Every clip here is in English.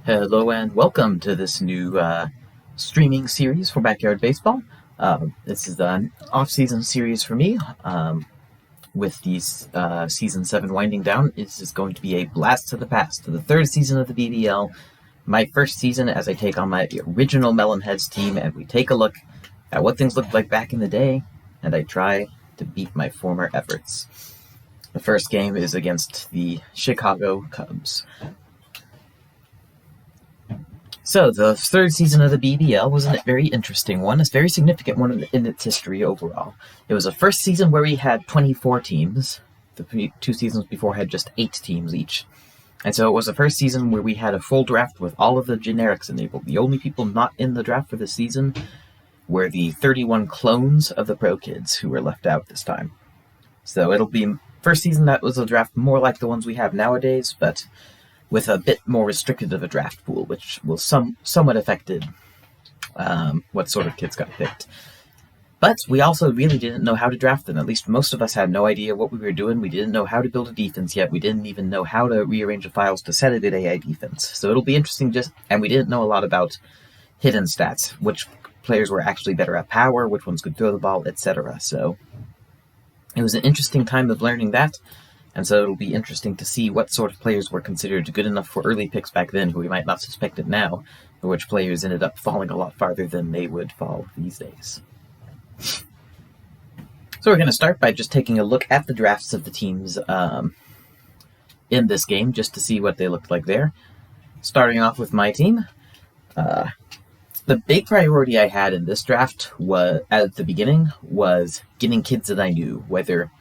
Hello and welcome to this new streaming series for Backyard Baseball. This is an off-season series for me. With these Season 7 winding down, this is going to be a blast to the past, to the third season of the BBL, my first season as I take on my original Melonheads team, and we take a look at what things looked like back in the day, and I try to beat my former efforts. The first game is against the Chicago Cubs. So, the third season of the BBL was a very interesting one, a very significant one in its history overall. It was a first season where we had 24 teams. The two seasons before had just 8 teams each. And so it was the first season where we had a full draft with all of the generics enabled. The only people not in the draft for the season were the 31 clones of the Pro Kids who were left out this time. So it'll be first season that was a draft more like the ones we have nowadays, but with a bit more restricted of a draft pool, which will somewhat affected what sort of kids got picked. But we also really didn't know how to draft them. At least most of us had no idea what we were doing. We didn't know how to build a defense yet. We didn't even know how to rearrange the files to set it at AI defense. So it'll be interesting and we didn't know a lot about hidden stats, which players were actually better at power, which ones could throw the ball, etc. So it was an interesting time of learning that. And so it'll be interesting to see what sort of players were considered good enough for early picks back then, who we might not suspect it now, or which players ended up falling a lot farther than they would fall these days. So we're going to start by just taking a look at the drafts of the teams in this game, just to see what they looked like there. Starting off with my team, the big priority I had in this draft at the beginning was getting kids that I knew, whether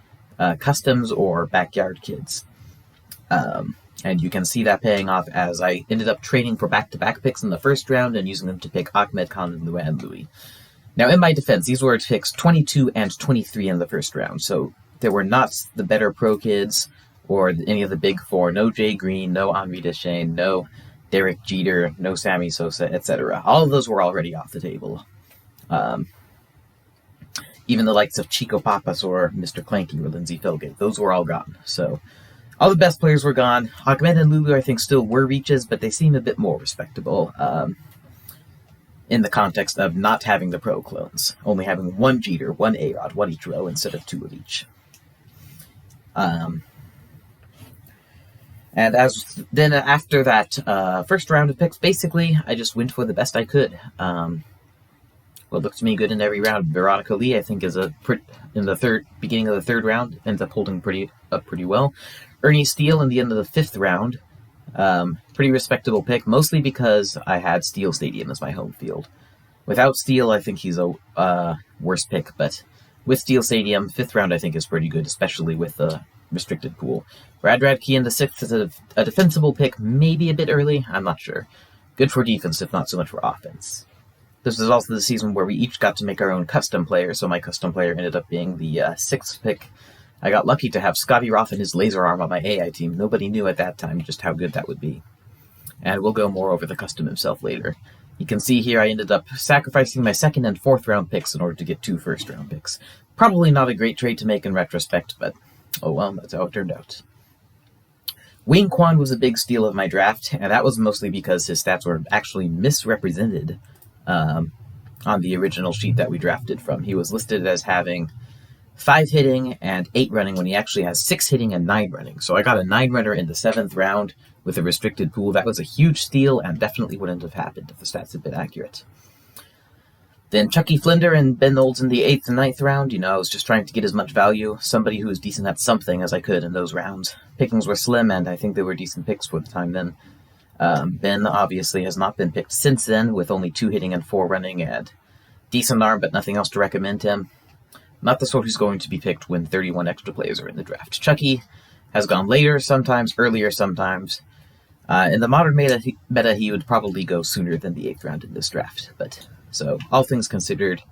customs or backyard kids. And you can see that paying off as I ended up trading for back-to-back picks in the first round and using them to pick Ahmed Khan and Luan Louis. Now, in my defense, these were picks 22 and 23 in the first round, so there were not the better pro kids or any of the big four. No Jay Green, no Henri Deschênes, no Derek Jeter, no Sammy Sosa, etc. All of those were already off the table. Even the likes of Chico Papas or Mr. Clanky or Lindsey Philgate, those were all gone. So all the best players were gone. Ahmed and Lulu, I think, still were reaches, but they seem a bit more respectable in the context of not having the pro clones, only having one Jeter, one A-Rod, one Ichiro instead of 2 of each. And after that first round of picks, basically, I just went for the best I could. What looked to me good in every round. Veronica Lee, I think, is in the beginning of the third round, ends up holding pretty well. Ernie Steele in the end of the 5th round, pretty respectable pick, mostly because I had Steele Stadium as my home field. Without Steele, I think he's a worse pick, but with Steele Stadium, 5th round I think is pretty good, especially with the restricted pool. Brad Radke in the 6th is a defensible pick, maybe a bit early, I'm not sure. Good for defense, if not so much for offense. This was also the season where we each got to make our own custom player, so my custom player ended up being the 6th pick. I got lucky to have Scotty Roth and his laser arm on my AI team. Nobody knew at that time just how good that would be. And we'll go more over the custom himself later. You can see here I ended up sacrificing my 2nd and 4th round picks in order to get 2 first round picks. Probably not a great trade to make in retrospect, but oh well, that's how it turned out. Wing Quan was a big steal of my draft, and that was mostly because his stats were actually misrepresented on the original sheet that we drafted from. He was listed as having 5 hitting and 8 running when he actually has 6 hitting and 9 running. So I got a 9 runner in the 7th round with a restricted pool. That was a huge steal and definitely wouldn't have happened if the stats had been accurate. Then Chucky Flinder and Ben Olds in the 8th and 9th round. I was just trying to get as much value, somebody who was decent at something as I could in those rounds. Pickings were slim, and I think they were decent picks for the time then. Ben obviously has not been picked since then, with only 2 hitting and 4 running and decent arm, but nothing else to recommend him. Not the sort who's going to be picked when 31 extra players are in the draft. Chucky has gone later sometimes, earlier sometimes. In the modern meta, he would probably go sooner than the 8th round in this draft. But so, all things considered,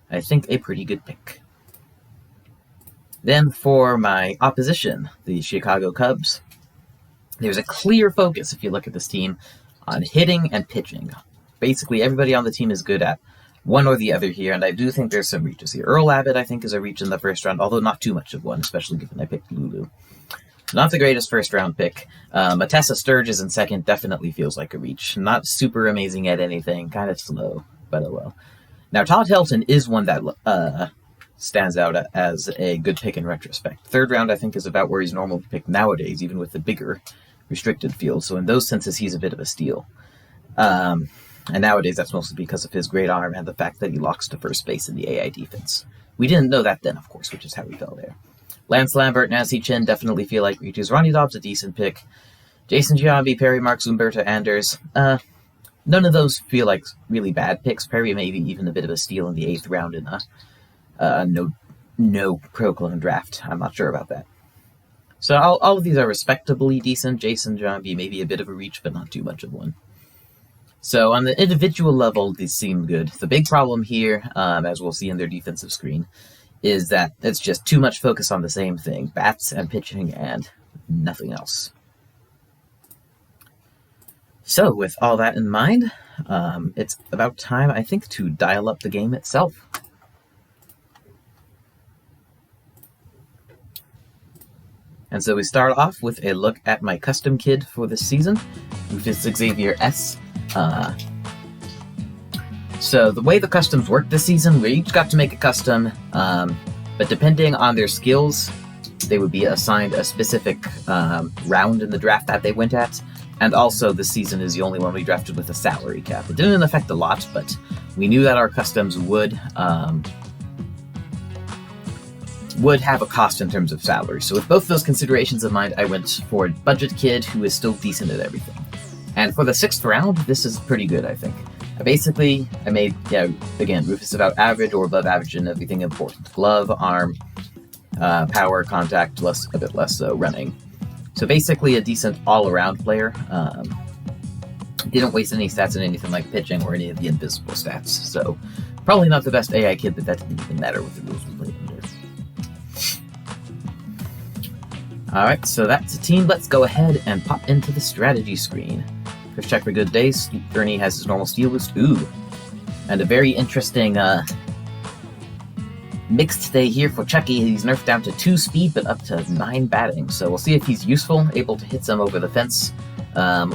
I think a pretty good pick. Then for my opposition, the Chicago Cubs, there's a clear focus, if you look at this team, on hitting and pitching. Basically, everybody on the team is good at one or the other here, and I do think there's some reaches here. Earl Abbott, I think, is a reach in the first round, although not too much of one, especially given I picked Lulu. Not the greatest first-round pick. Matessa Sturgis in second definitely feels like a reach. Not super amazing at anything, kind of slow, but oh well. Now, Todd Helton is one that stands out as a good pick in retrospect. Third round, I think, is about where he's normally picked nowadays, even with the bigger restricted field. So in those senses, he's a bit of a steal. And nowadays, that's mostly because of his great arm and the fact that he locks to first base in the AI defense. We didn't know that then, of course, which is how he fell there. Lance Lambert, Nancy Chin definitely feel like reaches. Ronnie Dobbs, a decent pick. Jason Giambi, Perry Marks, Umberto Anders. None of those feel like really bad picks. Perry maybe even a bit of a steal in the 8th round in a no pro clone draft. I'm not sure about that. So all of these are respectably decent. Jason Giambi, maybe a bit of a reach, but not too much of one. So on the individual level, these seem good. The big problem here, as we'll see in their defensive screen, is that it's just too much focus on the same thing, bats and pitching and nothing else. So with all that in mind, it's about time, I think, to dial up the game itself. And so we start off with a look at my custom kid for this season, Rufus Xavier S. So the way the customs work this season, we each got to make a custom, but depending on their skills, they would be assigned a specific round in the draft that they went at. And also, this season is the only one we drafted with a salary cap. It didn't affect a lot, but we knew that our customs would have a cost in terms of salary. So with both those considerations in mind, I went for a budget kid who is still decent at everything. And for the 6th round, this is pretty good, I think. I made, again, Rufus about average or above average in everything important. Glove, arm, power, contact, a bit less running. So basically a decent all-around player. Didn't waste any stats in anything like pitching or any of the invisible stats. So probably not the best AI kid, but that didn't even matter with the rules we played under. Alright, so that's a team. Let's go ahead and pop into the strategy screen. First check for good days. Ernie has his normal steal boost. Ooh. And a very interesting mixed day here for Chucky. He's nerfed down to 2 speed, but up to 9 batting. So we'll see if he's useful, able to hit some over the fence,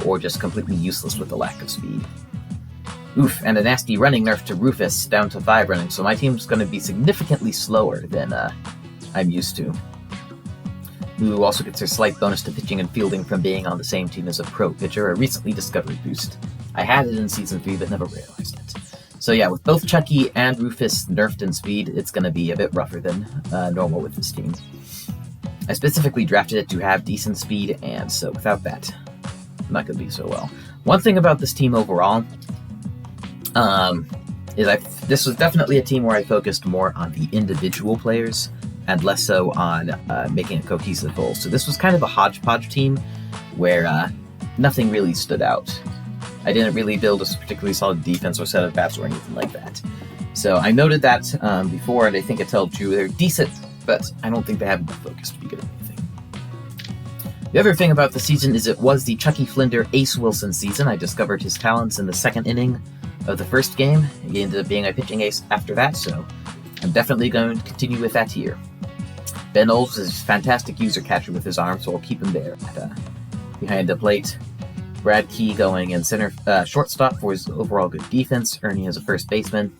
or just completely useless with the lack of speed. Oof, and a nasty running nerf to Rufus, down to 5 running. So my team's going to be significantly slower than I'm used to. Who also gets her slight bonus to pitching and fielding from being on the same team as a pro pitcher, a recently discovered boost. I had it in Season 3, but never realized it. So yeah, with both Chucky and Rufus nerfed in speed, it's going to be a bit rougher than normal with this team. I specifically drafted it to have decent speed, and so without that, I'm not going to do so well. One thing about this team overall is this was definitely a team where I focused more on the individual players and less so on making a cohesive whole. So this was kind of a hodgepodge team where nothing really stood out. I didn't really build a particularly solid defense or set of bats or anything like that. So I noted that before, and I think it held true. They're decent, but I don't think they have enough focus to be good at anything. The other thing about the season is it was the Chucky Flinder Ace Wilson season. I discovered his talents in the 2nd inning of the 1st game. He ended up being a pitching ace after that, so I'm definitely going to continue with that here. Ben Olds is a fantastic user catcher with his arm, so I'll keep him there behind the plate. Brad Key going in center shortstop for his overall good defense. Ernie as a first baseman.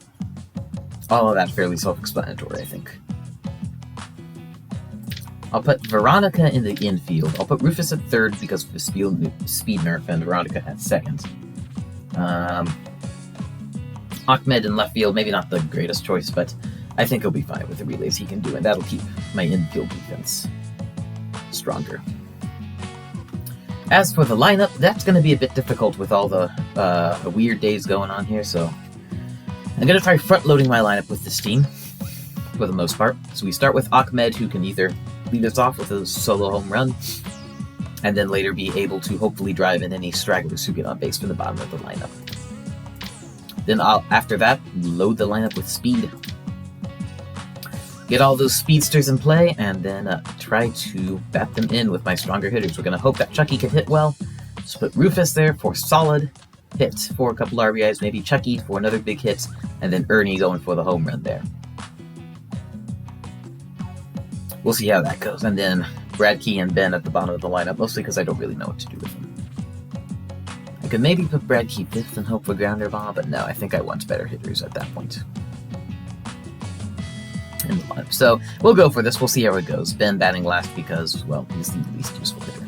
All of that fairly self-explanatory, I think. I'll put Veronica in the infield. I'll put Rufus at 3rd because of the speed nerf, and Veronica at 2nd. Ahmed in left field, maybe not the greatest choice, but I think he'll be fine with the relays he can do, and that'll keep my infield defense stronger. As for the lineup, that's going to be a bit difficult with all the weird days going on here, so I'm going to try front-loading my lineup with this team, for the most part. So we start with Ahmed, who can either lead us off with a solo home run, and then later be able to hopefully drive in any stragglers who get on base from the bottom of the lineup. Then after that, load the lineup with speed. Get all those speedsters in play, and then try to bat them in with my stronger hitters. We're going to hope that Chucky can hit well. Just put Rufus there for solid hit for a couple RBIs, maybe Chucky for another big hit, and then Ernie going for the home run there. We'll see how that goes. And then Brad Key and Ben at the bottom of the lineup, mostly because I don't really know what to do with them. I could maybe put Brad Key 5th and hope for grounder ball, but no, I think I want better hitters at that point in the lineup. So we'll go for this. We'll see how it goes. Ben batting last because, well, he's the least useful hitter.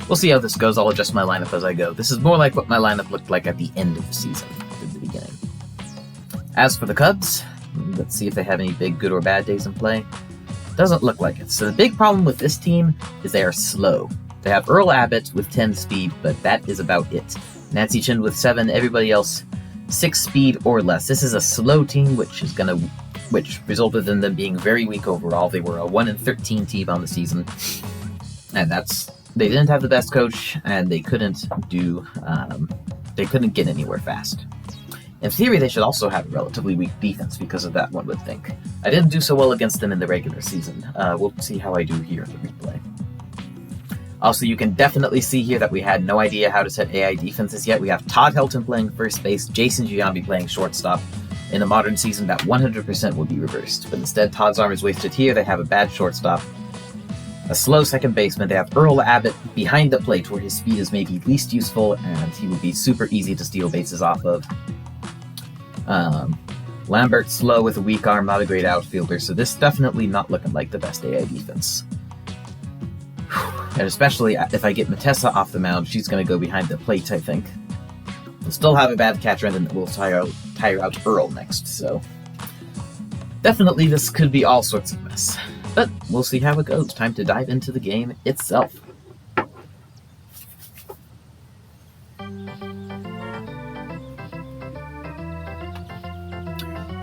We'll see how this goes. I'll adjust my lineup as I go. This is more like what my lineup looked like at the end of the season than the beginning. As for the Cubs, let's see if they have any big good or bad days in play. Doesn't look like it. So the big problem with this team is they are slow. They have Earl Abbott with 10 speed, but that is about it. Nancy Chin with 7, everybody else 6 speed or less. This is a slow team, which resulted in them being very weak overall. They were a 1-13 team on the season, and they didn't have the best coach, and they couldn't get anywhere fast. In theory, they should also have a relatively weak defense because of that, one would think. I didn't do so well against them in the regular season. We'll see how I do here in the replay. Also, you can definitely see here that we had no idea how to set AI defenses yet. We have Todd Helton playing first base, Jason Giambi playing shortstop. In a modern season, that 100% will be reversed. But instead, Todd's arm is wasted here. They have a bad shortstop, a slow second baseman. They have Earl Abbott behind the plate, where his speed is maybe least useful, and he would be super easy to steal bases off of. Lambert slow with a weak arm, not a great outfielder, so this definitely not looking like the best AI defense. And especially if I get Matessa off the mound, she's going to go behind the plate, I think. We'll still have a bad catcher, and then we'll tire out Earl next, so definitely this could be all sorts of mess. But we'll see how it goes. Time to dive into the game itself.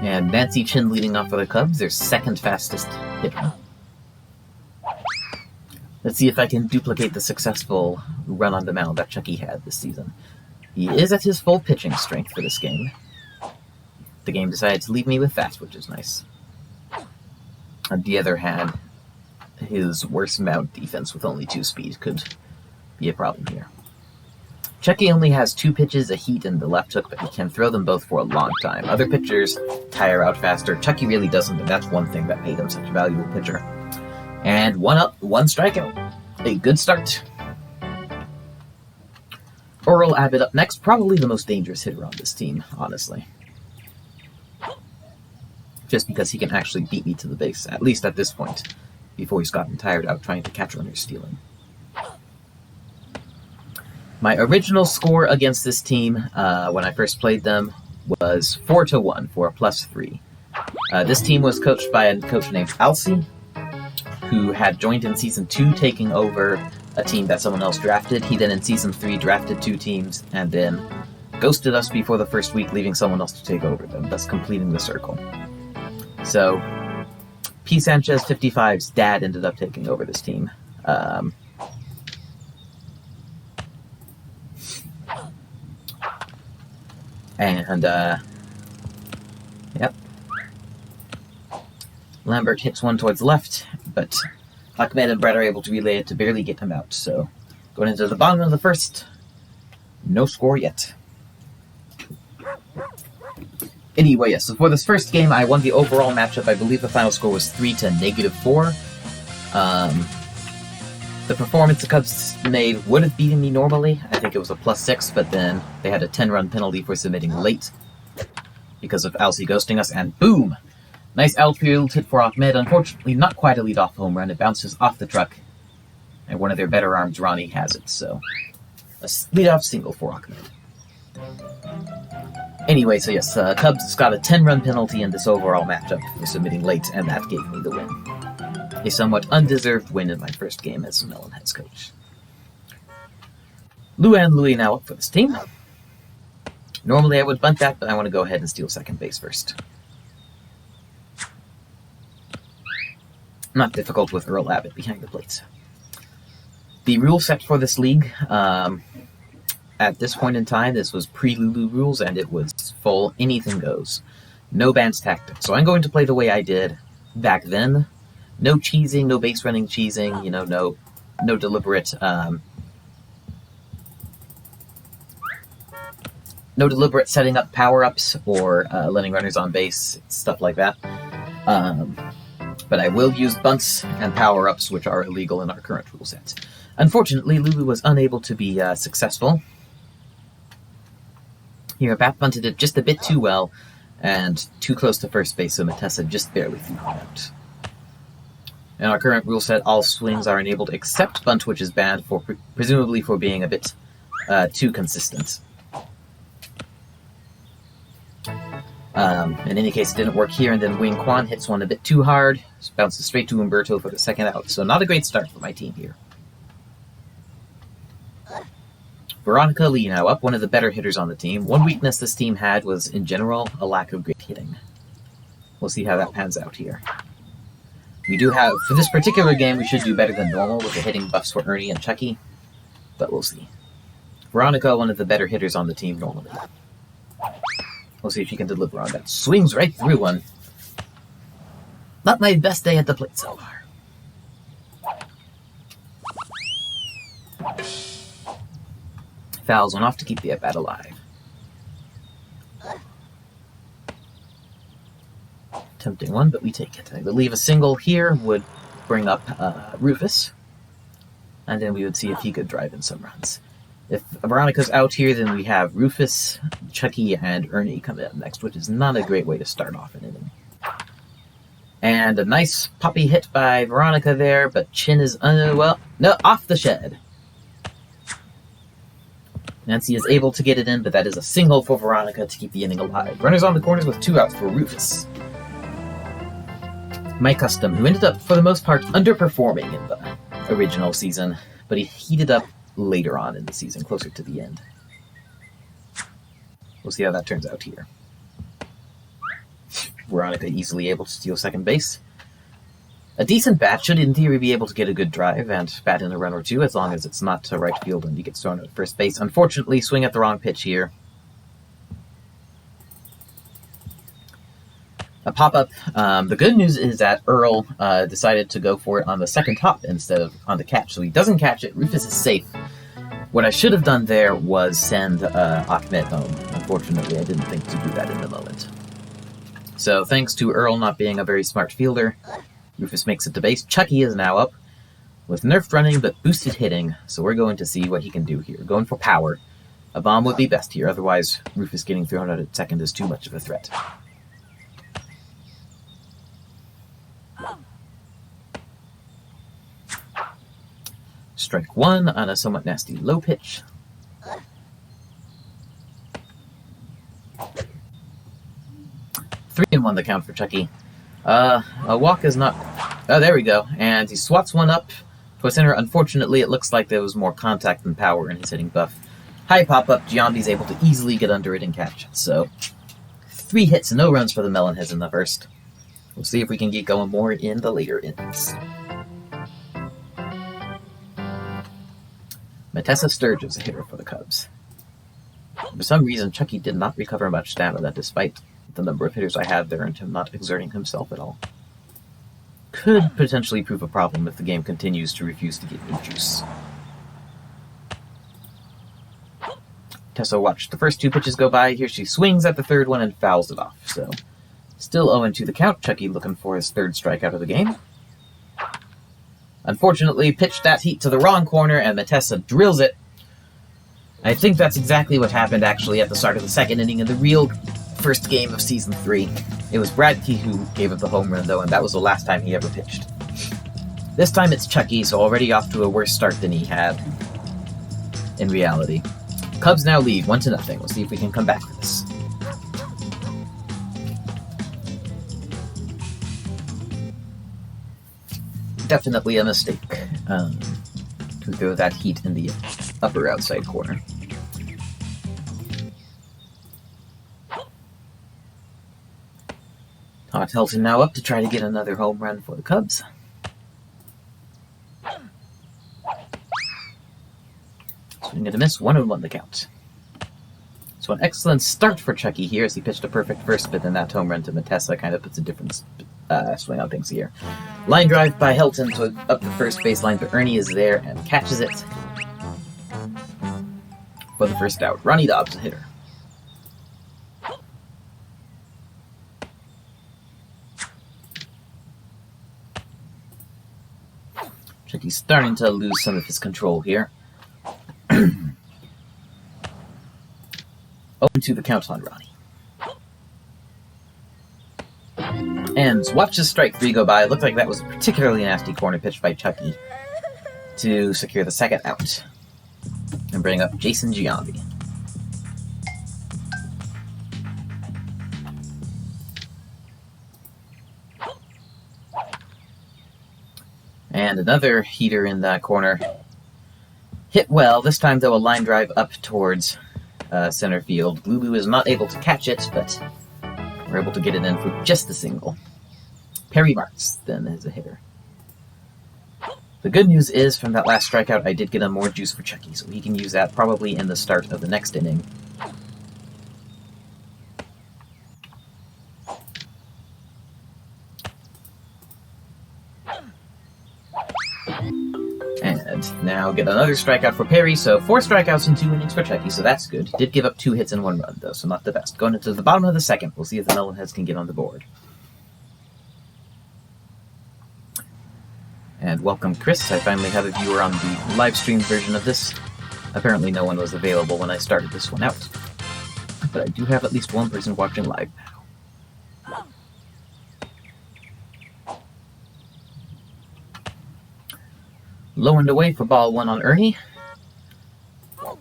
And Nancy Chin leading off for the Cubs, their second fastest hitter. Let's see if I can duplicate the successful run on the mound that Chucky had this season. He is at his full pitching strength for this game. The game decided to leave me with that, which is nice. On the other hand, his worst mound defense with only 2 speed could be a problem here. Chucky only has 2 pitches, a heat and the left hook, but he can throw them both for a long time. Other pitchers tire out faster. Chucky really doesn't, and that's one thing that made him such a valuable pitcher. And 1 up, 1 strikeout. A good start. Earl Abbott up next, probably the most dangerous hitter on this team, honestly. Just because he can actually beat me to the base, at least at this point, before he's gotten tired out trying to catch runners stealing. My original score against this team, when I first played them, was 4-1 for a +3. This team was coached by a coach named Alcy, who had joined in Season 2, taking over a team that someone else drafted. He then in Season 3 drafted 2 teams, and then ghosted us before the first week, leaving someone else to take over them, thus completing the circle. So, P. Sanchez 55's dad ended up taking over this team. Yep. Lambert hits one towards the left, but Ahmed and Brett are able to relay it to barely get him out. So, going into the bottom of the first, no score yet. Anyway, yes, so for this first game, I won the overall matchup. I believe the final score was 3-4. The performance the Cubs made would have beaten me normally. I think it was a +6, but then they had a 10-run penalty for submitting late because of Alcy ghosting us, and boom! Nice outfield hit for Ahmed. Unfortunately, not quite a leadoff home run. It bounces off the truck, and one of their better arms, Ronnie, has it. So, a leadoff single for Ahmed. Anyway, so yes, Cubs got a 10-run penalty in this overall matchup for submitting late, and that gave me the win. A somewhat undeserved win in my first game as Melonheads coach. Luan Louie now up for this team. Normally I would bunt that, but I want to go ahead and steal second base first. Not difficult with Earl Abbott behind the plate. The rule set for this league, at this point in time, this was pre-Lulu rules, and it was full anything goes. No bans tactics. So I'm going to play the way I did back then. No cheesing, no base running cheesing, no deliberate, no deliberate setting up power-ups or letting runners on base, stuff like that. but I will use bunts and power-ups, which are illegal in our current rule set. Unfortunately, Lulu was unable to be successful. Here, Bat bunted it just a bit too well, and too close to first base, so Matessa just barely threw it out. In our current rule set, all swings are enabled except bunt, which is banned, for presumably for being a bit too consistent. In any case, it didn't work here, and then Wing Quan hits one a bit too hard, bounces straight to Umberto for the second out, so not a great start for my team here. Veronica Lee now up, one of the better hitters on the team. One weakness this team had was, in general, a lack of great hitting. We'll see how that pans out here. We do have, for this particular game, we should do better than normal with the hitting buffs for Ernie and Chucky, but we'll see. Veronica, one of the better hitters on the team normally. We'll see if she can deliver on that. Swings right through one. Not my best day at the plate so far. Fouls one off to keep the at-bat alive. Tempting one, but we take it. I believe a single here would bring up Rufus, and then we would see if he could drive in some runs. If Veronica's out here, then we have Rufus, Chucky, and Ernie coming up next, which is not a great way to start off an inning. And a nice poppy hit by Veronica there, but Chin is, off the shed. Nancy is able to get it in, but that is a single for Veronica to keep the inning alive. Runners on the corners with 2 outs for Rufus. Mike Custom, who ended up, for the most part, underperforming in the original season, but he heated up later on in the season, closer to the end. We'll see how that turns out here. Veronica easily able to steal second base. A decent bat should, in theory, be able to get a good drive and bat in a run or two, as long as it's not to right field and he gets thrown at first base. Unfortunately, swing at the wrong pitch here. A pop-up. The good news is that Earl decided to go for it on the second hop instead of on the catch, so he doesn't catch it. Rufus is safe. What I should have done there was send Ahmed home. Unfortunately, I didn't think to do that in the moment. So thanks to Earl not being a very smart fielder, Rufus makes it to base. Chucky is now up with nerfed running but boosted hitting, so we're going to see what he can do here. Going for power. A bomb would be best here, otherwise Rufus getting thrown out at second is too much of a threat. Strike one on a somewhat nasty low pitch. Three and one the count for Chucky. A walk is not... Oh, there we go. And he swats one up to center. Unfortunately, it looks like there was more contact than power in his hitting buff. High pop-up. Giambi's able to easily get under it and catch it. So, 3 hits and no runs for the Melonheads in the first. We'll see if we can get going more in the later innings. Matessa Sturge is a hitter for the Cubs. For some reason, Chucky did not recover much stamina, despite the number of hitters I have there, and him not exerting himself at all. Could potentially prove a problem if the game continues to refuse to give me juice. Tessa watched the first 2 pitches go by. Here she swings at the third one and fouls it off. So, still 0-2 the count. Chucky looking for his 3rd strikeout of the game. Unfortunately, pitched that heat to the wrong corner, and Matessa drills it. I think that's exactly what happened, actually, at the start of the second inning in the real first game of Season 3. It was Bradkey who gave up the home run, though, and that was the last time he ever pitched. This time it's Chucky, so already off to a worse start than he had in reality. Cubs now lead 1-0. We'll see if we can come back for this. Definitely a mistake to throw that heat in the upper outside corner. Todd Helton now up to try to get another home run for the Cubs. Swing and a miss, 1-1 the count. So an excellent start for Chucky here as he pitched a perfect first, but then that home run to Matessa kind of puts a different swing on things here. Line drive by Helton to up the first baseline, but Ernie is there and catches it for the first out. Ronnie Dobbs, a hitter. He's starting to lose some of his control here. 0-2 the count on Ronnie. And watches strike 3 go by. It looked like that was a particularly nasty corner pitch by Chucky to secure the second out and bring up Jason Giambi. And another heater in that corner. Hit well, this time though a line drive up towards center field. Lulu is not able to catch it, but we're able to get it in for just a single. Perry Marks then is a hitter. The good news is, from that last strikeout, I did get him more juice for Chucky, so he can use that probably in the start of the next inning. And now get another strikeout for Perry, so 4 strikeouts in 2 innings for Chucky, so that's good. Did give up 2 hits and 1 run, though, so not the best. Going into the bottom of the second, we'll see if the Melonheads can get on the board. And welcome, Chris. I finally have a viewer on the live stream version of this. Apparently no one was available when I started this one out. But I do have at least one person watching live now. Low and away for ball 1 on Ernie.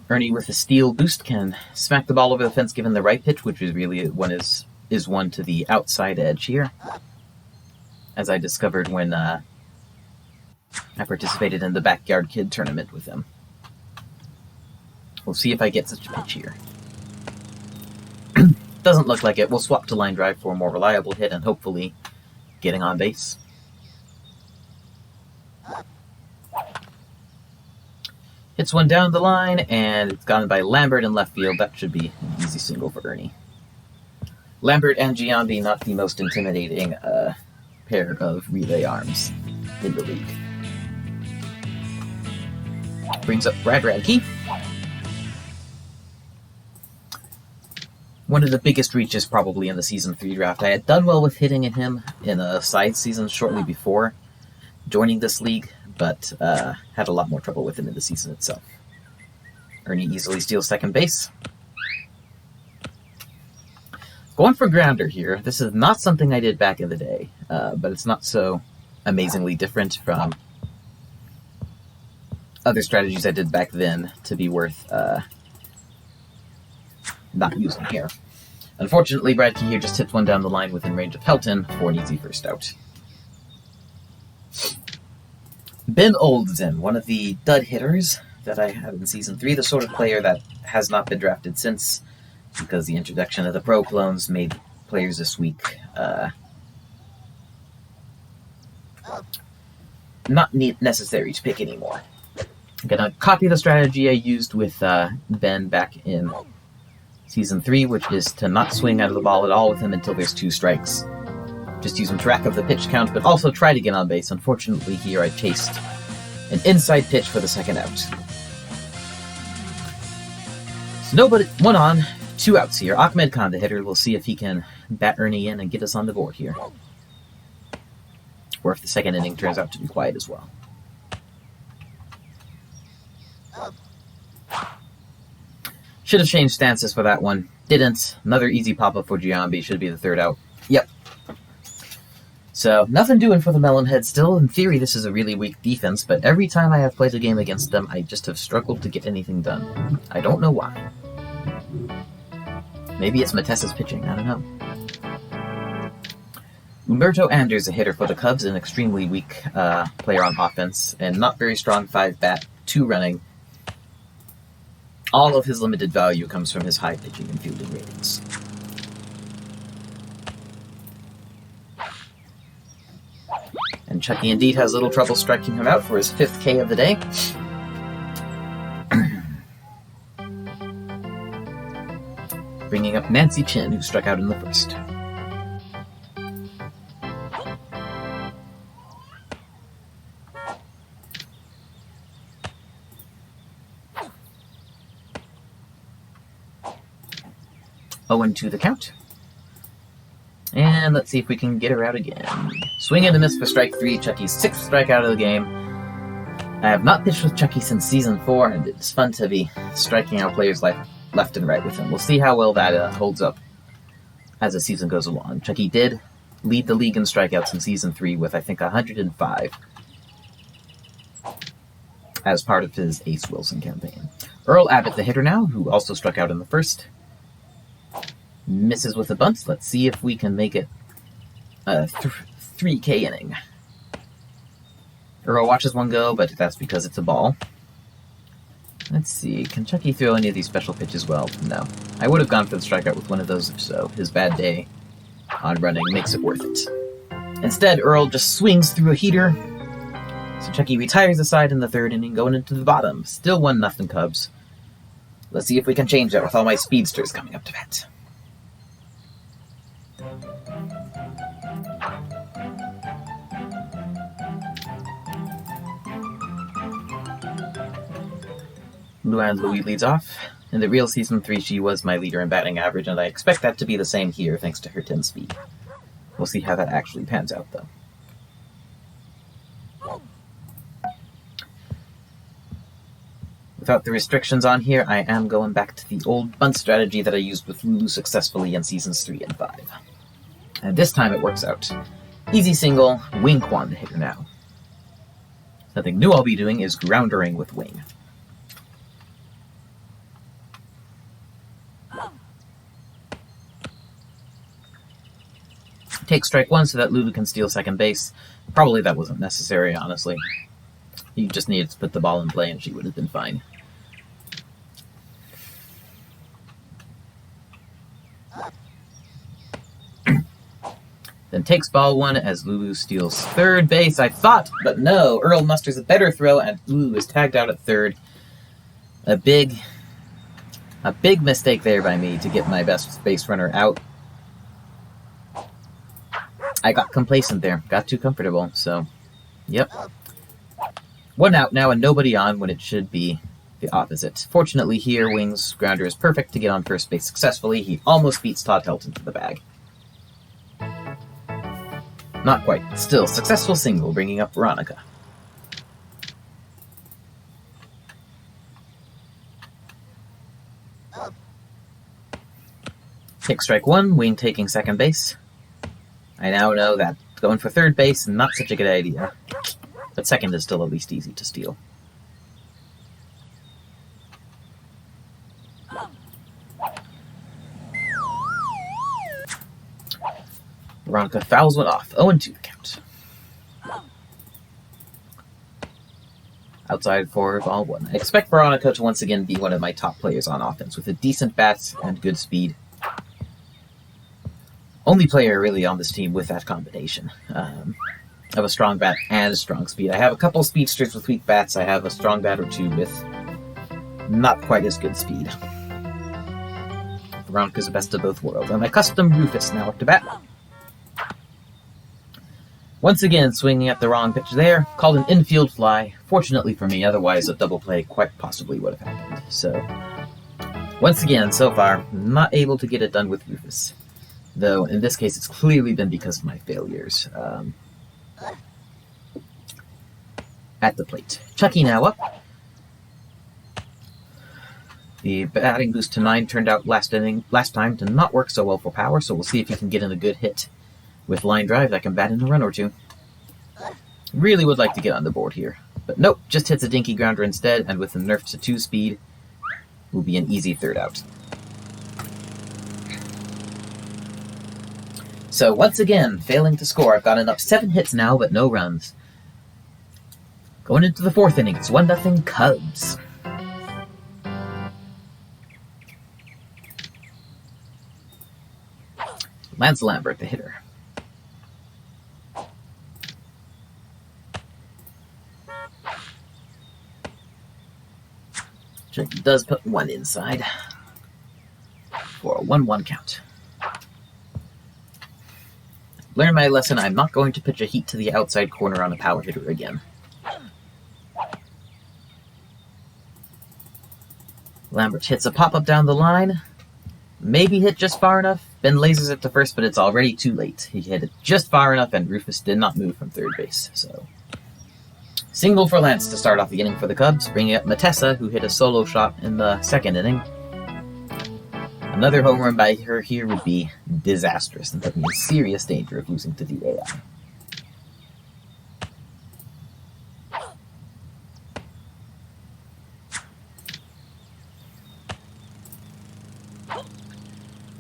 Ernie with a steal boost can smack the ball over the fence given the right pitch, which is really one to the outside edge here. As I discovered when I participated in the Backyard Kid tournament with him. We'll see if I get such a pitch here. Doesn't look like it. We'll swap to line drive for a more reliable hit and hopefully getting on base. Hits one down the line, and it's gone by Lambert in left field. That should be an easy single for Ernie. Lambert and Giambi, not the most intimidating pair of relay arms in the league. Brings up Brad Radke. One of the biggest reaches probably in the Season 3 draft. I had done well with hitting at him in a side season shortly before joining this league, but had a lot more trouble with him in the season itself. Ernie easily steals second base. Going for grounder here. This is not something I did back in the day, but it's not so amazingly different from other strategies I did back then to be worth not using here. Unfortunately, Bradkey here just hits one down the line within range of Helton for an easy first out. Ben Oldzen, one of the dud hitters that I have in Season 3, the sort of player that has not been drafted since, because the introduction of the Pro Clones made players this week not necessary to pick anymore. I'm going to copy the strategy I used with Ben back in Season 3, which is to not swing out of the ball at all with him until there's 2 strikes. Just using track of the pitch count, but also try to get on base. Unfortunately here I chased an inside pitch for the second out. So nobody, 1 on, 2 outs here. Ahmed Khan, the hitter, will see if he can bat Ernie in and get us on the board here. Or if the second inning turns out to be quiet as well. Should have changed stances for that one. Didn't. Another easy pop-up for Giambi. Should be the 3rd out. Yep. So, nothing doing for the Melonheads still. In theory, this is a really weak defense, but every time I have played a game against them, I just have struggled to get anything done. I don't know why. Maybe it's Matessa's pitching. I don't know. Humberto Anders, a hitter for the Cubs, an extremely weak player on offense, and not very strong 5-bat, 2 running. All of his limited value comes from his high pitching and fielding ratings. And Chucky indeed has little trouble striking him out for his 5th K of the day. Bringing up Nancy Chin, who struck out in the 1st. Owen to the count. And let's see if we can get her out again. Swing and a miss for strike 3, Chucky's 6th strikeout of the game. I have not pitched with Chucky since Season 4, and it's fun to be striking out players left and right with him. We'll see how well that holds up as the season goes along. Chucky did lead the league in strikeouts in Season 3 with, I think, 105 as part of his Ace Wilson campaign. Earl Abbott, the hitter now, who also struck out in the first, misses with a bunt. Let's see if we can make it a 3K inning. Earl watches one go, but that's because it's a ball. Let's see, can Chucky throw any of these special pitches well? No. I would have gone for the strikeout with one of those if so. His bad day on running makes it worth it. Instead, Earl just swings through a heater. So Chucky retires aside in the third inning, going into the bottom. Still 1-0 Cubs. Let's see if we can change that with all my speedsters coming up to bat. Luann Louis leads off. In the real Season 3, she was my leader in batting average, and I expect that to be the same here thanks to her 10 speed. We'll see how that actually pans out, though. Without the restrictions on here, I am going back to the old bunt strategy that I used with Lulu successfully in Seasons 3 and 5. And this time it works out. Easy single, Wing Quan the hitter now. Something new I'll be doing is groundering with Wing. Take strike one so that Lulu can steal second base. Probably that wasn't necessary, honestly. He just needed to put the ball in play and she would have been fine. Then takes ball one as Lulu steals third base, I thought, but no. Earl musters a better throw and Lulu is tagged out at third. A big mistake there by me to get my best base runner out. I got complacent there, got too comfortable, so, yep. 1 out now and nobody on when it should be the opposite. Fortunately here, Wing's grounder is perfect to get on first base successfully. He almost beats Todd Helton to the bag. Not quite. Still, successful single, bringing up Veronica. Take strike one, Wing taking second base. I now know that going for third base is not such a good idea, but second is still at least easy to steal. Veronica fouls one off, 0-2 the count. Outside for ball one. I expect Veronica to once again be one of my top players on offense with a decent bat and good speed. Only player really on this team with that combination of a strong bat and a strong speed. I have a couple speedsters with weak bats. I have a strong bat or two with not quite as good speed. Veronica's the best of both worlds. And my custom Rufus now up to bat. Once again, swinging at the wrong pitch there. Called an infield fly. Fortunately for me, otherwise a double play quite possibly would have happened. So, once again, so far, not able to get it done with Rufus. Though, in this case, it's clearly been because of my failures at the plate. Chucky now up. The batting boost to 9 turned out last time to not work so well for power, so we'll see if he can get in a good hit with line drive that can bat in a run or two. Really would like to get on the board here. But nope, just hits a dinky grounder instead, and with a nerf to 2 speed, will be an easy third out. So once again, failing to score. I've gotten up 7 hits now, but no runs. Going into the 4th inning, it's 1-0 Cubs. Lance Lambert, the hitter. Chucky does put 1 inside for a 1-1 count. Learn my lesson, I'm not going to pitch a heat to the outside corner on a power hitter again. Lambert hits a pop-up down the line. Maybe hit just far enough. Ben lasers it to first, but it's already too late. He hit it just far enough, and Rufus did not move from third base. So, Single for Lance to start off the inning for the Cubs, bringing up Matessa, who hit a solo shot in the second inning. Another home run by her here would be disastrous and put me in serious danger of losing to the AI.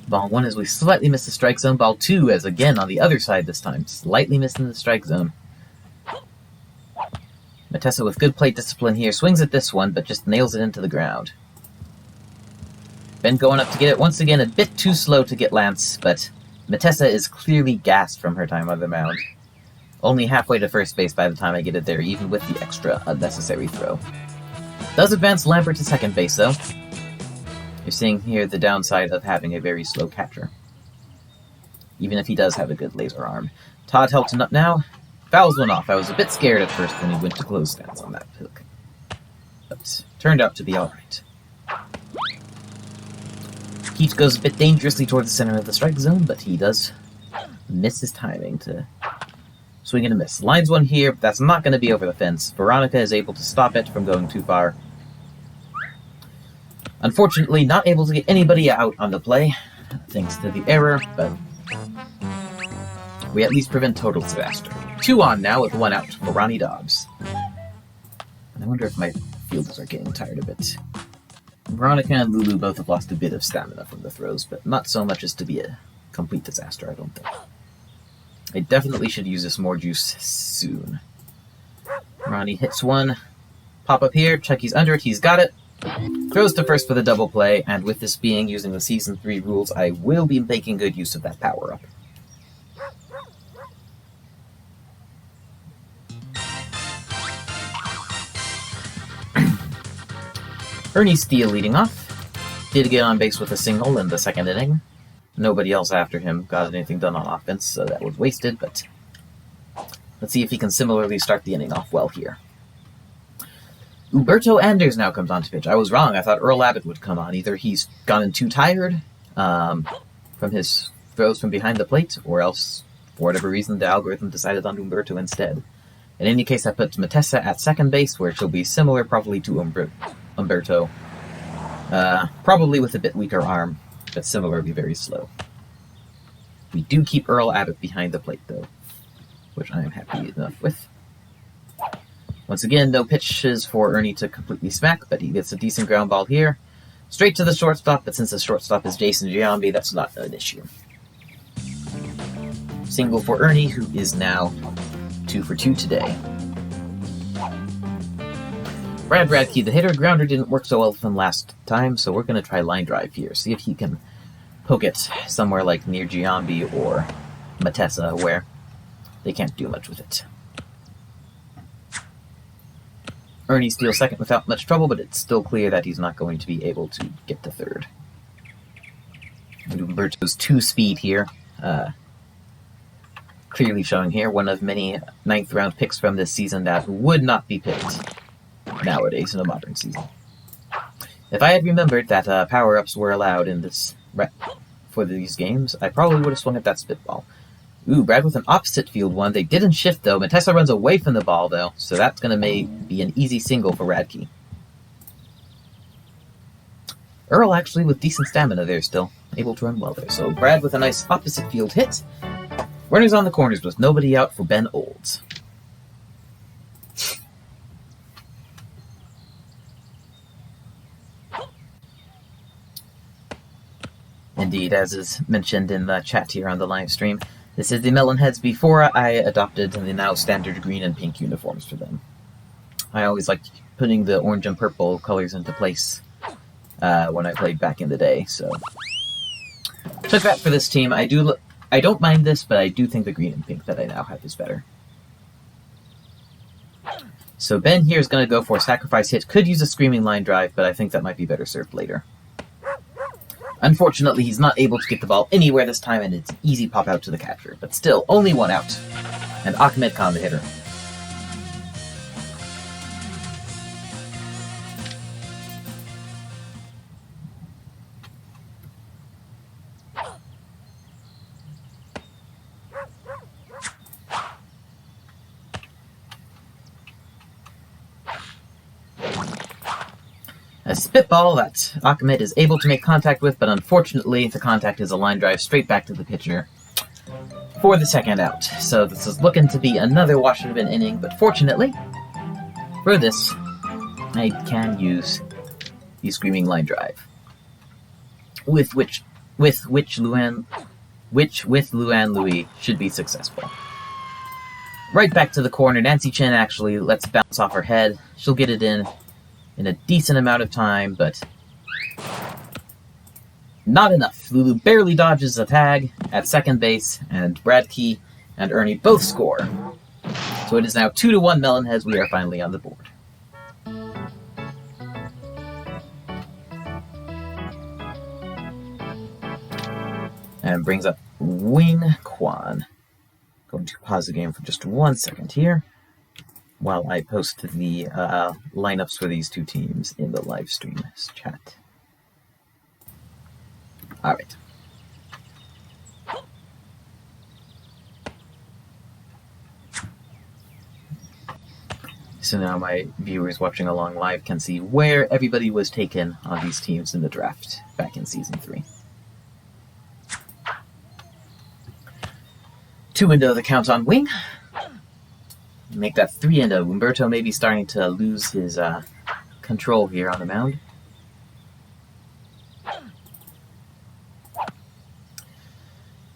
Ball 1 as we slightly miss the strike zone. Ball 2 as again on the other side this time, slightly missing the strike zone. Matessa with good plate discipline here, swings at this one, but just nails it into the ground. Ben going up to get it once again, a bit too slow to get Lance, but Matessa is clearly gassed from her time on the mound. Only halfway to first base by the time I get it there, even with the extra unnecessary throw. Does advance Lambert to second base though. You're seeing here the downside of having a very slow catcher, even if he does have a good laser arm. Todd Helton up now, fouls one off. I was a bit scared at first when he went to close stance on that hook, but turned out to be alright. Heat goes a bit dangerously toward the center of the strike zone, but he does miss his timing to swing and a miss. Lines one here, but that's not going to be over the fence. Veronica is able to stop it from going too far. Unfortunately, not able to get anybody out on the play, thanks to the error, but we at least prevent total disaster. 2 on now with 1 out for Ronnie Dobbs. And I wonder if my fielders are getting tired a bit. Veronica and Lulu both have lost a bit of stamina from the throws, but not so much as to be a complete disaster, I don't think. I definitely should use this more juice soon. Ronnie hits one. Pop up here, Chucky's under it, he's got it. Throws to first for the double play, and with this being using the Season 3 rules, I will be making good use of that power-up. Ernie Steele leading off. Did get on base with a single in the second inning. Nobody else after him got anything done on offense, so that was wasted, but let's see if he can similarly start the inning off well here. Umberto Anders now comes on to pitch. I was wrong. I thought Earl Abbott would come on. Either he's gotten too tired from his throws from behind the plate, or else, for whatever reason, the algorithm decided on Umberto instead. In any case, that puts Matessa at second base, where she'll be similar probably to Umberto. Probably with a bit weaker arm, but similarly very slow. We do keep Earl Abbott behind the plate, though, which I am happy enough with. Once again, no pitches for Ernie to completely smack, but he gets a decent ground ball here. Straight to the shortstop, but since the shortstop is Jason Giambi, that's not an issue. Single for Ernie, who is now 2 for 2 today. Brad Radke, the hitter. Grounder didn't work so well with him last time, so we're going to try line drive here. See if he can poke it somewhere like near Giambi or Matessa, where they can't do much with it. Ernie Steele second without much trouble, but it's still clear that he's not going to be able to get to third. And Umberto's 2 speed here. Clearly showing here, one of many 9th round picks from this season that would not be picked nowadays in a modern season. If I had remembered that power-ups were allowed in this for these games, I probably would have swung at that spitball. Ooh, Brad with an opposite field one. They didn't shift, though. Matessa runs away from the ball, though, so that's going to be an easy single for Radke. Earl actually with decent stamina there still, able to run well there. So Brad with a nice opposite field hit. Runners on the corners with nobody out for Ben Olds. Indeed, as is mentioned in the chat here on the live stream, this is the Melonheads before I adopted the now standard green and pink uniforms for them. I always liked putting the orange and purple colors into place when I played back in the day, so took that for this team. I don't mind this, but I do think the green and pink that I now have is better. So Ben here is going to go for a sacrifice hit. Could use a screaming line drive, but I think that might be better served later. Unfortunately, he's not able to get the ball anywhere this time, and it's an easy pop out to the catcher. But still, only 1 out. And Ahmed Khan, the hitter. A spitball that Ahmed is able to make contact with, but unfortunately the contact is a line drive straight back to the pitcher for the second out. So this is looking to be another Washington inning, but fortunately for this, I can use the screaming line drive, with Luan Louis should be successful. Right back to the corner. Nancy Chen actually lets it bounce off her head. She'll get it in a decent amount of time, but not enough. Lulu barely dodges a tag at second base, and Brad Key and Ernie both score. So it is now 2-1 Melonheads. We are finally on the board. And brings up Wing Quan. Going to pause the game for just 1 second here while I post the lineups for these two teams in the live stream chat. All right. So now my viewers watching along live can see where everybody was taken on these teams in the draft back in Season 3. 2 into the count on Wing. Make that 3 into. Umberto may be starting to lose his control here on the mound.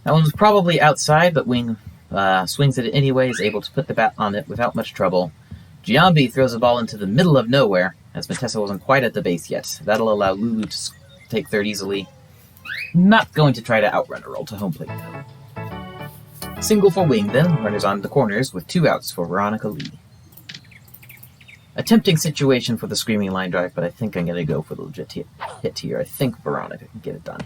That one was probably outside, but Wing swings at it anyway, is able to put the bat on it without much trouble. Giambi throws a ball into the middle of nowhere, as Matessa wasn't quite at the base yet. That'll allow Lulu to take third easily. Not going to try to outrun a roll to home plate, though. Single for Wing, then. Runners on the corners with 2 outs for Veronica Lee. A tempting situation for the screaming line drive, but I think I'm going to go for the legit hit here. I think Veronica can get it done.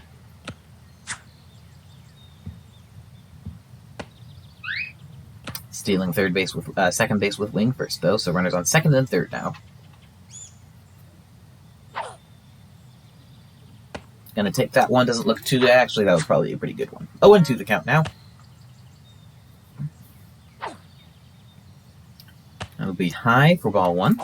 Stealing second base with Wing first, though, so runners on second and third now. Gonna take that one, doesn't look too... Actually, that was probably a pretty good one. 0-2 the count now. That'll be high for ball 1.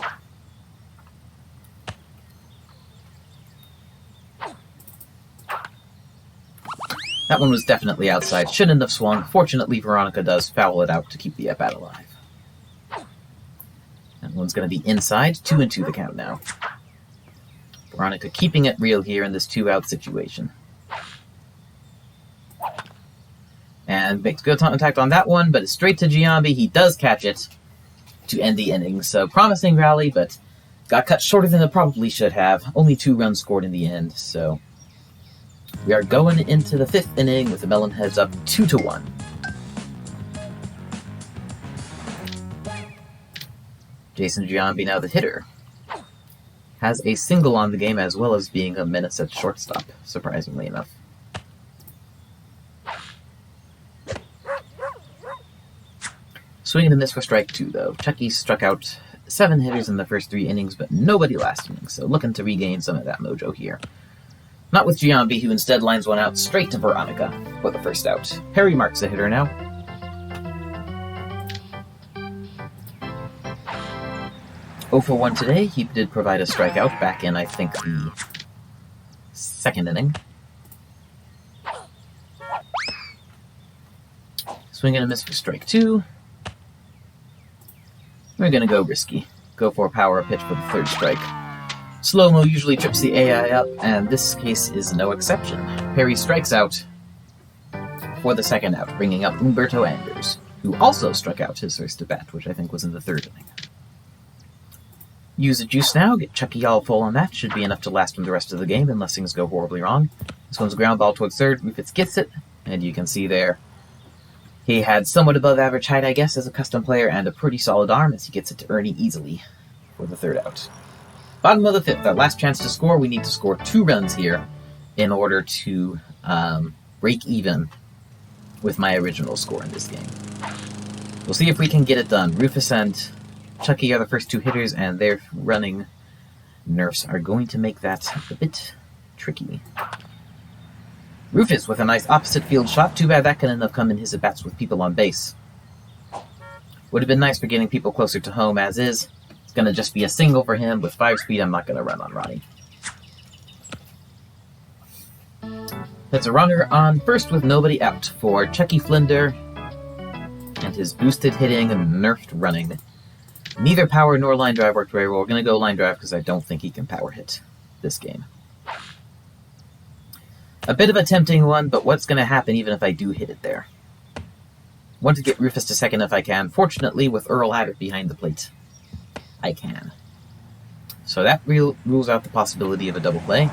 That one was definitely outside. Shouldn't have swung. Fortunately, Veronica does foul it out to keep the at-bat alive. That one's going to be inside. 2-2 the count now. Veronica keeping it real here in this 2-out situation. And makes good contact on that one, but it's straight to Giambi. He does catch it to end the inning. So promising rally, but got cut shorter than it probably should have. Only 2 runs scored in the end, so we are going into the 5th inning with the Melonheads up 2-1. Jason Giambi, now the hitter, has a single on the game as well as being a menace at shortstop, surprisingly enough. Swing and a miss for strike 2, though. Chucky struck out 7 hitters in the first 3 innings, but nobody last inning, so looking to regain some of that mojo here. Not with Giambi, who instead lines one out straight to Veronica for the first out. Perry marks the hitter now. Oh for 1 today. He did provide a strikeout back in, I think, the 2nd inning. Swing and a miss for strike 2. We're going to go risky. Go for a power pitch for the 3rd strike. Slow-mo usually trips the AI up, and this case is no exception. Perry strikes out for the 2nd out, bringing up Umberto Anders, who also struck out his first at-bat, which I think was in the 3rd inning. Use a juice now, get Chucky all full on that. Should be enough to last him the rest of the game, unless things go horribly wrong. This one's a ground ball towards 3rd. Rufus gets it, and you can see there he had somewhat above average height, I guess, as a custom player, and a pretty solid arm as he gets it to Ernie easily for the 3rd out. Bottom of the 5th, our last chance to score. We need to score 2 runs here in order to break even with my original score in this game. We'll see if we can get it done. Rufus and Chucky are the first 2 hitters, and their running nerfs are going to make that a bit tricky. Rufus with a nice opposite field shot. Too bad that couldn't have come in his at-bats with people on base. Would have been nice for getting people closer to home as is. It's going to just be a single for him. With 5 speed, I'm not going to run on Ronnie. That's a runner on first with nobody out for Chucky Flinder and his boosted hitting and nerfed running. Neither power nor line drive worked very well. We're going to go line drive because I don't think he can power hit this game. A bit of a tempting one, but what's going to happen even if I do hit it there? Want to get Rufus to second if I can. Fortunately, with Earl Abbott behind the plate, I can. So that rules out the possibility of a double play.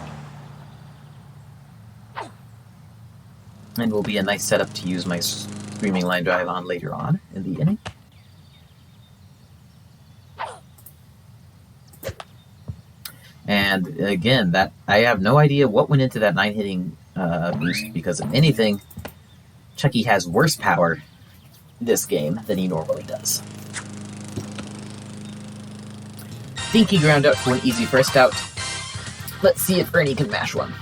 And will be a nice setup to use my screaming line drive on later on in the inning. And again, that I have no idea what went into that 9 hitting boost, because if anything, Chucky has worse power this game than he normally does. Dinky ground out for an easy first out. Let's see if Ernie can mash one.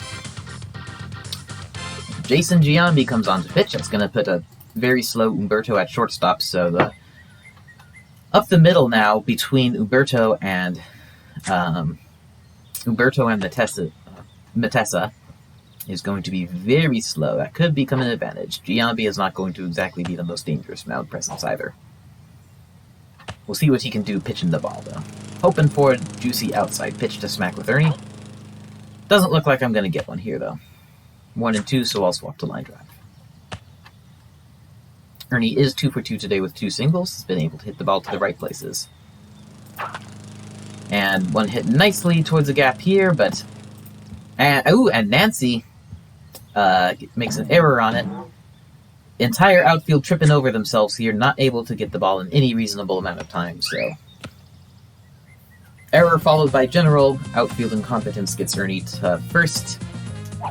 Jason Giambi comes on to pitch. That's going to put a very slow Umberto at shortstop, so up the middle now between Umberto and Matessa is going to be very slow. That could become an advantage. Giambi is not going to exactly be the most dangerous mound presence either. We'll see what he can do pitching the ball, though. Hoping for a juicy outside pitch to smack with Ernie. Doesn't look like I'm going to get one here, though. 1 and 2, so I'll swap to line drive. Ernie is 2 for 2 today with 2 singles. He's been able to hit the ball to the right places. And one hit nicely towards the gap here, but... and Nancy makes an error on it. Entire outfield tripping over themselves here, not able to get the ball in any reasonable amount of time, so... Error followed by general outfield incompetence gets Ernie to first,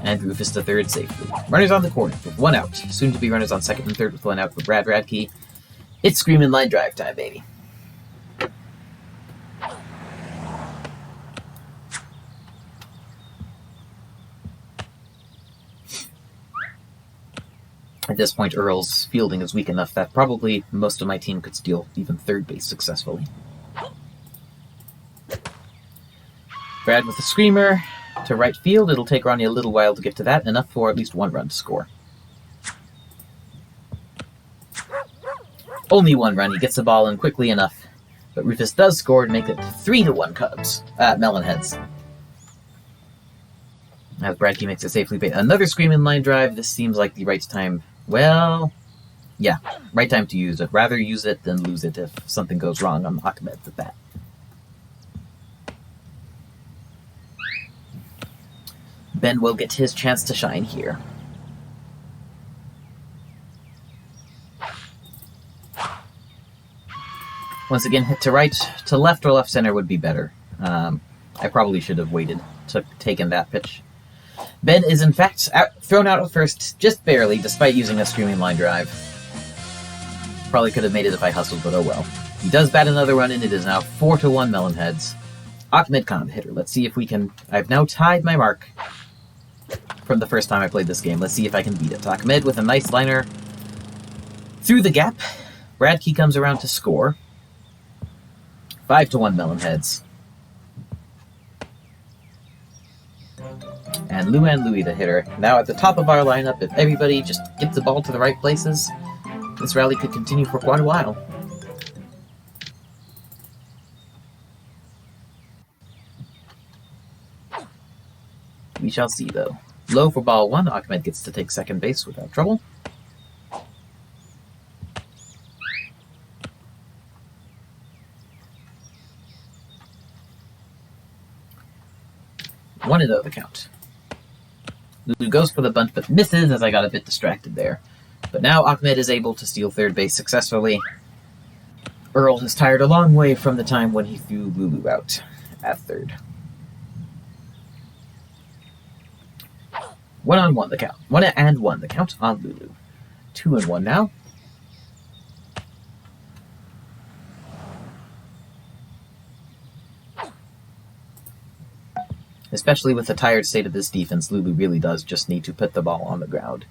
and Rufus to third safely. Runners on the corner with 1 out. Soon to be runners on second and third with 1 out for Brad Radke. It's screaming line drive time, baby. At this point, Earl's fielding is weak enough that probably most of my team could steal even third base successfully. Brad with a screamer to right field. It'll take Ronnie a little while to get to that, enough for at least 1 run to score. Only 1 run. He gets the ball in quickly enough, but Rufus does score to make it 3-1 Cubs at Melonheads. As Bradkey makes it safely bait. Another screaming line drive. This seems like the right time. Well, yeah, right time to use it. Rather use it than lose it if something goes wrong on Ahmed with that. Ben will get his chance to shine here. Once again, hit to right, to left or left center would be better. I probably should have waited to taken that pitch. Ben is in fact thrown out at first, just barely, despite using a screaming line drive. Probably could have made it if I hustled, but oh well. He does bat another run, and it is now 4-1 Melonheads. Ahmed Khan, the hitter. Let's see if we can... I've now tied my mark from the first time I played this game. Let's see if I can beat it. Ahmed with a nice liner through the gap. Bradkey comes around to score. 5-1 Melonheads. And Luan Louie, the hitter. Now at the top of our lineup, if everybody just gets the ball to the right places, this rally could continue for quite a while. We shall see, though. Low for ball 1. Ahmed gets to take second base without trouble. One and 0 the count. Lulu goes for the bunt, but misses as I got a bit distracted there. But now Ahmed is able to steal third base successfully. Earl has tired a long way from the time when he threw Lulu out at third. 1-1 the count. 1-1 the count on Lulu. 2-1 now. Especially with the tired state of this defense, Lulu really does just need to put the ball on the ground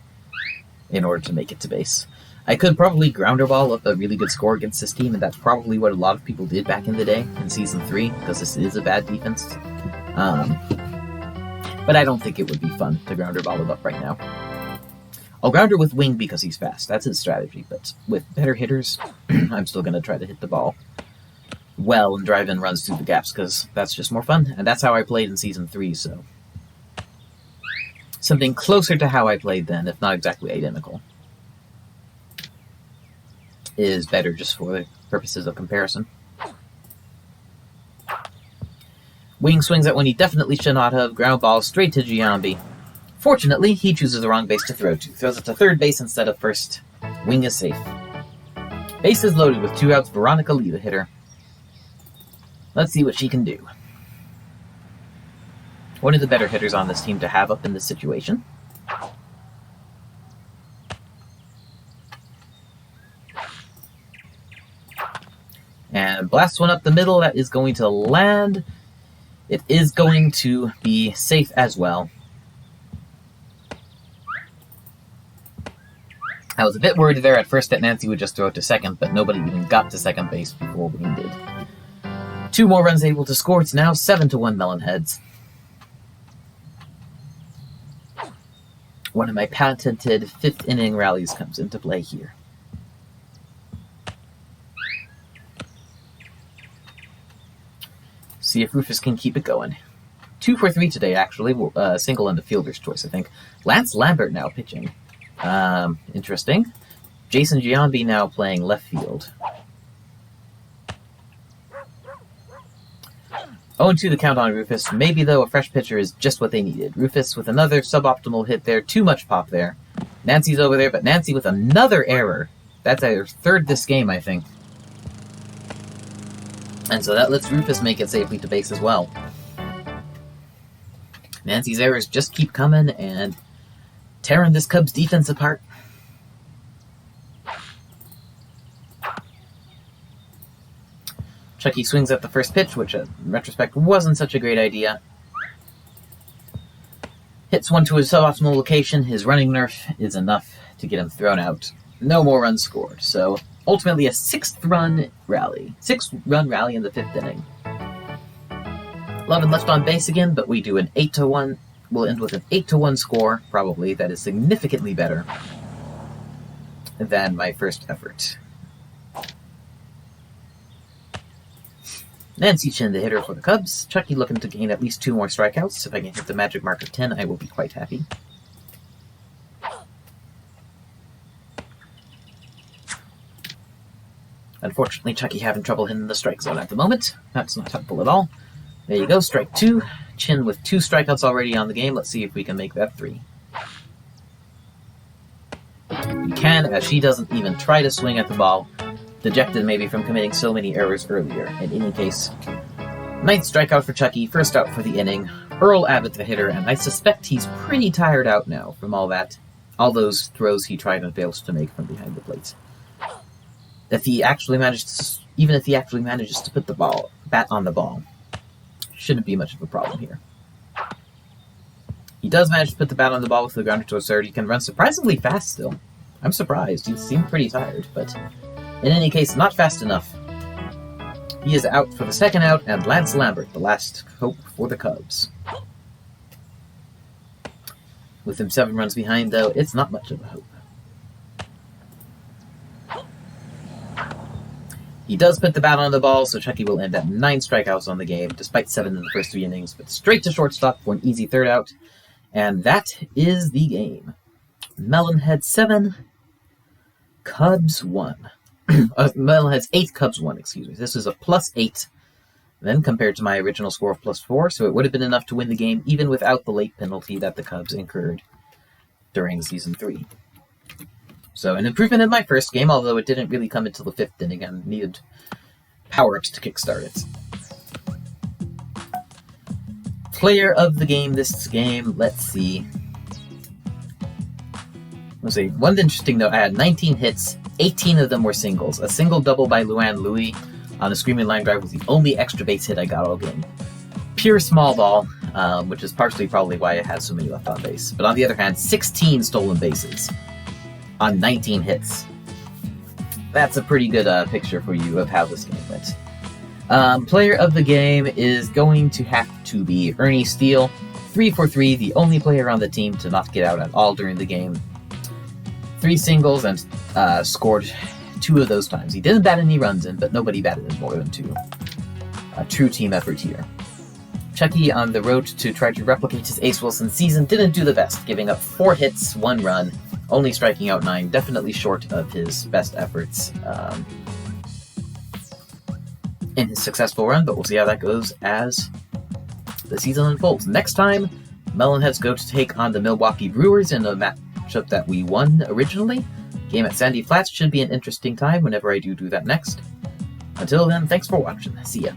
in order to make it to base. I could probably grounder ball up a really good score against this team, and that's probably what a lot of people did back in the day in Season 3, because this is a bad defense. But I don't think it would be fun to grounder ball it up right now. I'll grounder with wing because he's fast. That's his strategy. But with better hitters, I'm still going to try to hit the ball well and drive in runs through the gaps because that's just more fun. And that's how I played in Season 3, so something closer to how I played then, if not exactly identical, is better just for the purposes of comparison. Wing swings at one he definitely should not have. Ground ball straight to Giambi. Fortunately, he chooses the wrong base to throw to. Throws it to third base instead of first. Wing is safe. Base is loaded with 2 outs. Veronica Lee, the hitter. Let's see what she can do. One of the better hitters on this team to have up in this situation. And blasts one up the middle. That is going to land. It is going to be safe as well. I was a bit worried there at first that Nancy would just throw it to second, but nobody even got to second base before Wing did. 2 more runs able to score. It's now 7-1 Melonheads. One of my patented 5th inning rallies comes into play here. See if Rufus can keep it going. 2 for 3 today, actually. Single and a fielder's choice, I think. Lance Lambert now pitching. Interesting. Jason Giambi now playing left field. 0-2 the count on Rufus. Maybe, though, a fresh pitcher is just what they needed. Rufus with another suboptimal hit there. Too much pop there. Nancy's over there, but Nancy with another error. That's her 3rd this game, I think. And so that lets Rufus make it safely to base as well. Nancy's errors just keep coming and tearing this Cubs defense apart. Chucky swings at the first pitch, which in retrospect wasn't such a great idea. Hits one to his suboptimal location. His running nerf is enough to get him thrown out. No more runs scored. So ultimately a 6th-run rally. 6-run rally in the 5th inning. Lovin left on base again, but we do an 8-1. We'll end with an 8-1 score, probably. That is significantly better than my first effort. Nancy Chin, the hitter for the Cubs. Chucky looking to gain at least 2 more strikeouts. If I can hit the magic mark of 10, I will be quite happy. Unfortunately, Chucky having trouble hitting the strike zone at the moment. That's not helpful at all. There you go, strike 2. Chin with 2 strikeouts already on the game. Let's see if we can make that 3. We can, as she doesn't even try to swing at the ball. Dejected maybe from committing so many errors earlier. In any case, 9th strikeout for Chucky, 1st out for the inning. Earl Abbott, the hitter, and I suspect he's pretty tired out now from all those throws he tried and fails to make from behind the plate. Even if he actually manages to put the bat on the ball, shouldn't be much of a problem here. He does manage to put the bat on the ball with the grounder to a third. He can run surprisingly fast still. I'm surprised. He seemed pretty tired, but in any case, not fast enough. He is out for the 2nd out, and Lance Lambert, the last hope for the Cubs. With him 7 runs behind, though, it's not much of a hope. He does put the bat on the ball, so Chucky will end at 9 strikeouts on the game, despite 7 in the first 3 innings, but straight to shortstop for an easy 3rd out. And that is the game. Melonheads 7, Cubs 1. Melonheads 8, Cubs 1, excuse me. This is a +8, then compared to my original score of +4, so it would have been enough to win the game, even without the late penalty that the Cubs incurred during Season 3. So an improvement in my first game, although it didn't really come until the 5th inning and needed power-ups to kickstart it. Player of the game this game, let's see. One interesting note, I had 19 hits, 18 of them were singles. A single double by Luann Louie on a screaming line drive was the only extra base hit I got all game. Pure small ball, which is partially probably why I had so many left on base. But on the other hand, 16 stolen bases on 19 hits. That's a pretty good picture for you of how this game went. Player of the game is going to have to be Ernie Steele. 3 for 3, the only player on the team to not get out at all during the game. 3 singles and scored 2 of those times. He didn't bat any runs in, but nobody batted in more than 2. A true team effort here. Chucky, on the road to try to replicate his Ace Wilson season, didn't do the best, giving up 4 hits, 1 run, only striking out 9, definitely short of his best efforts in his successful run, but we'll see how that goes as the season unfolds. Next time, Melonheads go to take on the Milwaukee Brewers in a matchup that we won originally. Game at Sandy Flats should be an interesting time whenever I do that next. Until then, thanks for watching. See ya.